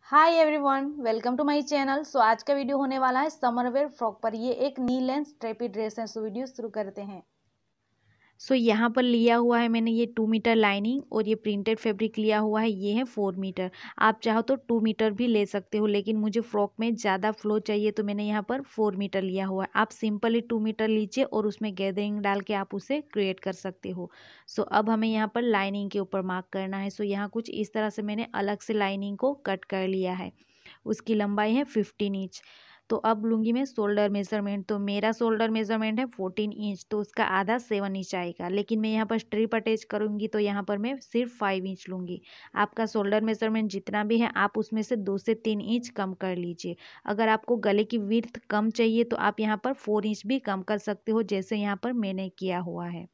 Hi everyone, welcome to my channel. आज का video होने वाला है समर वेयर फ्रॉक पर। ये एक नी लेंथ स्ट्रेपी ड्रेस है। वीडियो शुरू करते हैं। यहाँ पर लिया हुआ है मैंने ये 2 मीटर लाइनिंग और ये प्रिंटेड फैब्रिक लिया हुआ है। ये है 4 मीटर। आप चाहो तो 2 मीटर भी ले सकते हो, लेकिन मुझे फ्रॉक में ज़्यादा फ्लो चाहिए तो मैंने यहाँ पर 4 मीटर लिया हुआ है। आप सिंपली 2 मीटर लीजिए और उसमें गैदरिंग डाल के आप उसे क्रिएट कर सकते हो। अब हमें यहाँ पर लाइनिंग के ऊपर मार्क करना है। यहाँ कुछ इस तरह से मैंने अलग से लाइनिंग को कट कर लिया है। उसकी लंबाई है 15 इंच। अब लूँगी मैं शोल्डर मेज़रमेंट। तो मेरा शोल्डर मेज़रमेंट है 14 इंच, तो उसका आधा 7 इंच आएगा। लेकिन मैं यहाँ पर स्ट्रिप अटैच करूँगी तो यहाँ पर मैं सिर्फ 5 इंच लूँगी। आपका शोल्डर मेज़रमेंट जितना भी है आप उसमें से 2 से 3 इंच कम कर लीजिए। अगर आपको गले की विड्थ कम चाहिए तो आप यहाँ पर 4 इंच भी कम कर सकते हो, जैसे यहाँ पर मैंने किया हुआ है।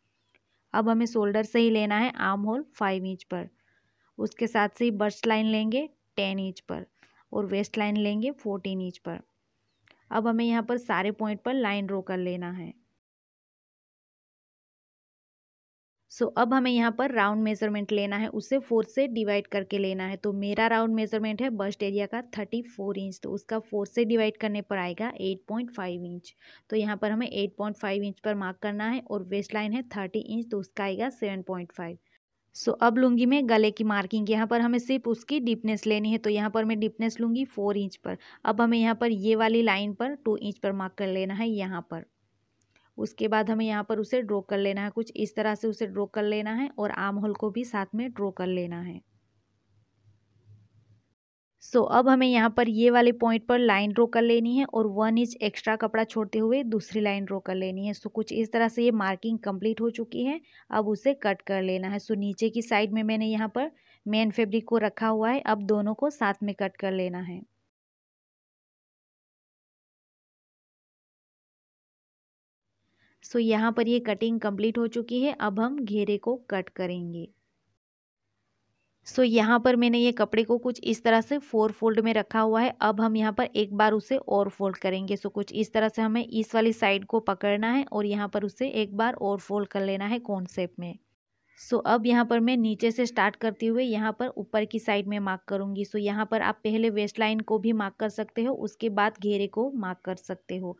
अब हमें शोल्डर से ही लेना है आर्म होल 5 इंच पर। उसके साथ से ही बस्ट लाइन लेंगे 10 इंच पर और वेस्ट लाइन लेंगे 14 इंच पर। अब हमें यहाँ पर सारे पॉइंट पर लाइन ड्रॉ कर लेना है। अब हमें यहाँ पर राउंड मेजरमेंट लेना है, उसे 4 से डिवाइड करके लेना है। तो मेरा राउंड मेजरमेंट है बस्ट एरिया का 34 इंच, तो उसका 4 से डिवाइड करने पर आएगा 8.5 इंच। तो यहाँ पर हमें 8.5 इंच पर मार्क करना है और वेस्ट लाइन है 30 इंच, तो उसका आएगा 7.5। अब लूँगी मैं गले की मार्किंग। यहाँ पर हमें सिर्फ उसकी डीपनेस लेनी है, तो यहाँ पर मैं डीपनेस लूँगी 4 इंच पर। अब हमें यहाँ पर ये वाली लाइन पर 2 इंच पर मार्क कर लेना है यहाँ पर। उसके बाद हमें यहाँ पर उसे ड्रॉ कर लेना है, कुछ इस तरह से उसे ड्रॉ कर लेना है और आर्म होल को भी साथ में ड्रॉ कर लेना है। अब हमें यहाँ पर ये वाले पॉइंट पर लाइन ड्रॉ कर लेनी है और 1 इंच एक्स्ट्रा कपड़ा छोड़ते हुए दूसरी लाइन ड्रॉ कर लेनी है। कुछ इस तरह से ये मार्किंग कंप्लीट हो चुकी है। अब उसे कट कर लेना है। नीचे की साइड में मैंने यहाँ पर मेन फैब्रिक को रखा हुआ है। अब दोनों को साथ में कट कर लेना है। यहाँ पर ये कटिंग कंप्लीट हो चुकी है। अब हम घेरे को कट करेंगे। यहाँ पर मैंने ये कपड़े को कुछ इस तरह से 4 फोल्ड में रखा हुआ है। अब हम यहाँ पर एक बार उसे और फोल्ड करेंगे। कुछ इस तरह से हमें इस वाली साइड को पकड़ना है और यहाँ पर उसे एक बार और फोल्ड कर लेना है कोन शेप में। अब यहाँ पर मैं नीचे से स्टार्ट करते हुए यहाँ पर ऊपर की साइड में मार्क करूँगी। यहाँ पर आप पहले वेस्ट लाइन को भी मार्क कर सकते हो, उसके बाद घेरे को मार्क कर सकते हो।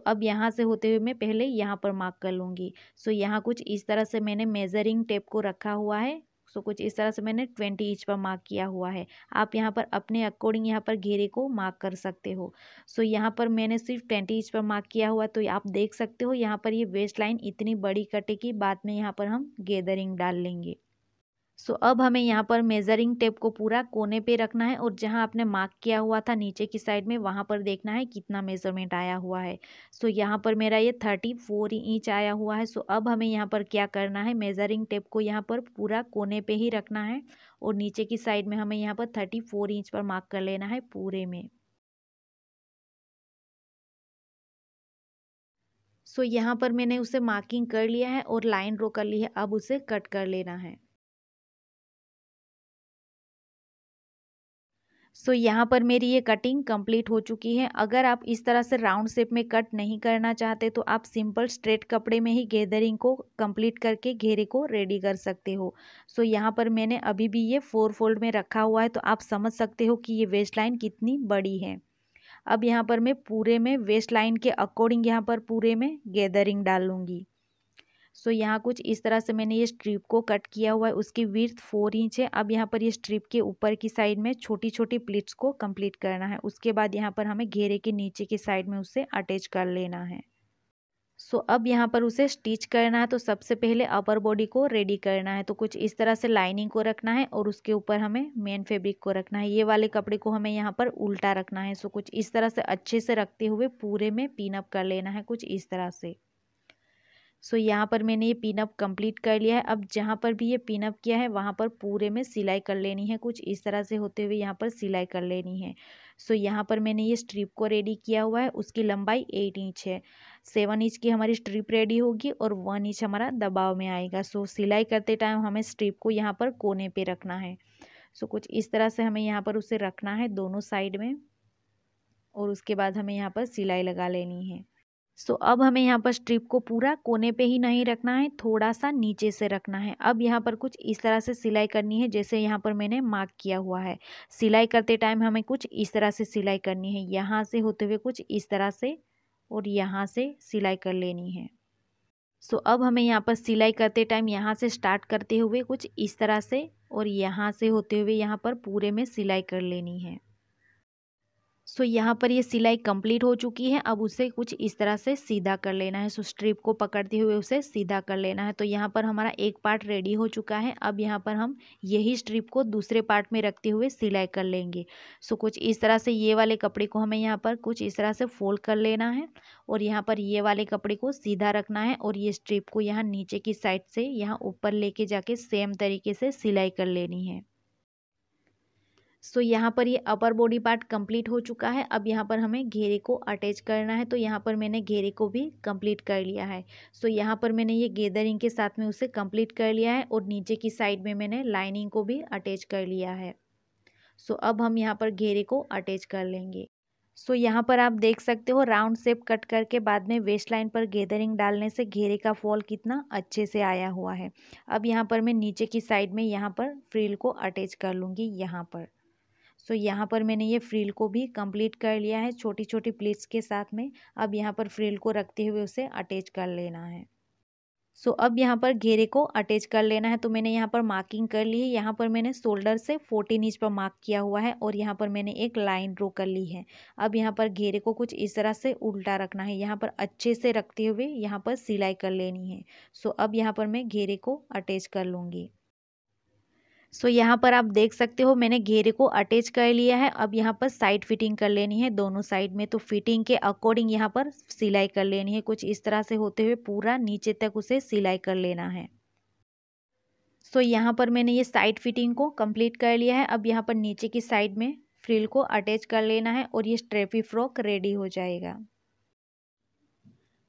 अब यहाँ से होते हुए मैं पहले यहाँ पर मार्क कर लूँगी। यहाँ कुछ इस तरह से मैंने मेजरिंग टेप को रखा हुआ है। कुछ इस तरह से मैंने 20 इंच पर मार्क किया हुआ है। आप यहाँ पर अपने अकॉर्डिंग यहाँ पर घेरे को मार्क कर सकते हो। यहाँ पर मैंने सिर्फ 20 इंच पर मार्क किया हुआ, तो आप देख सकते हो यहाँ पर ये वेस्ट लाइन इतनी बड़ी कटेगी, बाद में यहाँ पर हम गैदरिंग डाल लेंगे। अब हमें यहाँ पर मेजरिंग टेप को पूरा कोने पे रखना है और जहाँ आपने मार्क किया हुआ था नीचे की साइड में, वहाँ पर देखना है कितना मेजरमेंट आया हुआ है। यहाँ पर मेरा ये 34 इंच आया हुआ है। अब हमें यहाँ पर क्या करना है, मेजरिंग टेप को यहाँ पर पूरा कोने पे ही रखना है और नीचे की साइड में हमें यहाँ पर 34 इंच पर मार्क कर लेना है पूरे में। यहाँ पर मैंने उसे मार्किंग कर लिया है और लाइन ड्रॉ कर ली है। अब उसे कट कर लेना है। यहाँ पर मेरी ये कटिंग कंप्लीट हो चुकी है। अगर आप इस तरह से राउंड शेप में कट नहीं करना चाहते तो आप सिंपल स्ट्रेट कपड़े में ही गैदरिंग को कंप्लीट करके घेरे को रेडी कर सकते हो। यहाँ पर मैंने अभी भी ये 4 फोल्ड में रखा हुआ है, तो आप समझ सकते हो कि ये वेस्ट लाइन कितनी बड़ी है। अब यहाँ पर मैं पूरे में वेस्ट लाइन के अकॉर्डिंग यहाँ पर पूरे में गैदरिंग डाल लूँगी। यहाँ कुछ इस तरह से मैंने ये स्ट्रिप को कट किया हुआ है। उसकी विड्थ 4 इंच है। अब यहाँ पर ये स्ट्रिप के ऊपर की साइड में छोटी छोटी प्लीट्स को कंप्लीट करना है। उसके बाद यहाँ पर हमें घेरे के नीचे की साइड में उसे अटैच कर लेना है। अब यहाँ पर उसे स्टिच करना है। तो सबसे पहले अपर बॉडी को रेडी करना है। तो कुछ इस तरह से लाइनिंग को रखना है और उसके ऊपर हमें मेन फैब्रिक को रखना है। ये वाले कपड़े को हमें यहाँ पर उल्टा रखना है। कुछ इस तरह से अच्छे से रखते हुए पूरे में पिन अप कर लेना है कुछ इस तरह से। यहाँ पर मैंने ये पिनअप कंप्लीट कर लिया है। अब जहाँ पर भी ये पिनअप किया है वहाँ पर पूरे में सिलाई कर लेनी है। कुछ इस तरह से होते हुए यहाँ पर सिलाई कर लेनी है। यहाँ पर मैंने ये स्ट्रिप को रेडी किया हुआ है। उसकी लंबाई 8 इंच है। 7 इंच की हमारी स्ट्रिप रेडी होगी और 1 इंच हमारा दबाव में आएगा। सिलाई करते टाइम हमें स्ट्रिप को यहाँ पर कोने पे रखना है। कुछ इस तरह से हमें यहाँ पर उसे रखना है दोनों साइड में और उसके बाद हमें यहाँ पर सिलाई लगा लेनी है। सो अब हमें यहाँ पर स्ट्रिप को पूरा कोने पे ही नहीं रखना है, थोड़ा सा नीचे से रखना है। अब यहाँ पर कुछ इस तरह से सिलाई करनी है, जैसे यहाँ पर मैंने मार्क किया हुआ है। सिलाई करते टाइम हमें कुछ इस तरह से सिलाई करनी है, यहाँ से होते हुए कुछ इस तरह से और यहाँ से सिलाई कर लेनी है। सो अब हमें यहाँ पर सिलाई करते टाइम यहाँ से स्टार्ट करते हुए कुछ इस तरह से और यहाँ से होते हुए यहाँ पर पूरे में सिलाई कर लेनी है। सो यहाँ पर ये सिलाई कंप्लीट हो चुकी है। अब उसे कुछ इस तरह से सीधा कर लेना है। सो स्ट्रिप को पकड़ते हुए उसे सीधा कर लेना है। तो यहाँ पर हमारा एक पार्ट रेडी हो चुका है। अब यहाँ पर हम यही स्ट्रिप को दूसरे पार्ट में रखते हुए सिलाई कर लेंगे। सो कुछ इस तरह से ये वाले कपड़े को हमें यहाँ पर कुछ इस तरह से फोल्ड कर लेना है और यहाँ पर ये वाले कपड़े को सीधा रखना है और ये स्ट्रिप को यहाँ नीचे की साइड से यहाँ ऊपर लेके जाके सेम तरीके से सिलाई कर लेनी है। सो यहाँ पर ये अपर बॉडी पार्ट कंप्लीट हो चुका है। अब यहाँ पर हमें घेरे को अटैच करना है। तो यहाँ पर मैंने घेरे को भी कंप्लीट कर लिया है। सो यहाँ पर मैंने ये गैदरिंग के साथ में उसे कंप्लीट कर लिया है और नीचे की साइड में मैंने लाइनिंग को भी अटैच कर लिया है। सो अब हम यहाँ पर घेरे को अटैच कर लेंगे। सो यहाँ पर आप देख सकते हो राउंड शेप कट करके बाद में वेस्ट लाइन पर गैदरिंग डालने से घेरे का फॉल कितना अच्छे से आया हुआ है। अब यहाँ पर मैं नीचे की साइड में यहाँ पर फ्रिल को अटैच कर लूँगी यहाँ पर। सो यहाँ पर मैंने ये फ्रिल को भी कंप्लीट कर लिया है छोटी छोटी प्लीट्स के साथ में। अब यहाँ पर फ्रिल को रखते हुए उसे अटैच कर लेना है। सो अब यहाँ पर घेरे को अटैच कर लेना है। तो मैंने यहाँ पर मार्किंग कर ली है। यहाँ पर मैंने शोल्डर से 14 इंच पर मार्क किया हुआ है और यहाँ पर मैंने एक लाइन ड्रॉ कर ली है। अब यहाँ पर घेरे को कुछ इस तरह से उल्टा रखना है, यहाँ पर अच्छे से रखते हुए यहाँ पर सिलाई कर लेनी है। सो अब यहाँ पर मैं घेरे को अटैच कर लूँगी। सो यहाँ पर आप देख सकते हो मैंने घेरे को अटैच कर लिया है। अब यहाँ पर साइड फिटिंग कर लेनी है दोनों साइड में। तो फिटिंग के अकॉर्डिंग यहाँ पर सिलाई कर लेनी है, कुछ इस तरह से होते हुए पूरा नीचे तक उसे सिलाई कर लेना है। सो यहाँ पर मैंने ये साइड फिटिंग को कंप्लीट कर लिया है। अब यहाँ पर नीचे की साइड में फ्रिल को अटैच कर लेना है और ये स्ट्रेफी फ्रॉक रेडी हो जाएगा।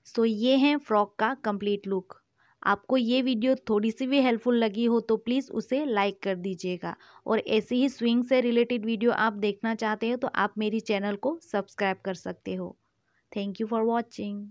सो ये है फ्रॉक का कंप्लीट लुक। आपको ये वीडियो थोड़ी सी भी हेल्पफुल लगी हो तो प्लीज़ उसे लाइक कर दीजिएगा और ऐसे ही स्विंग से रिलेटेड वीडियो आप देखना चाहते हो तो आप मेरी चैनल को सब्सक्राइब कर सकते हो। Thank you for watching.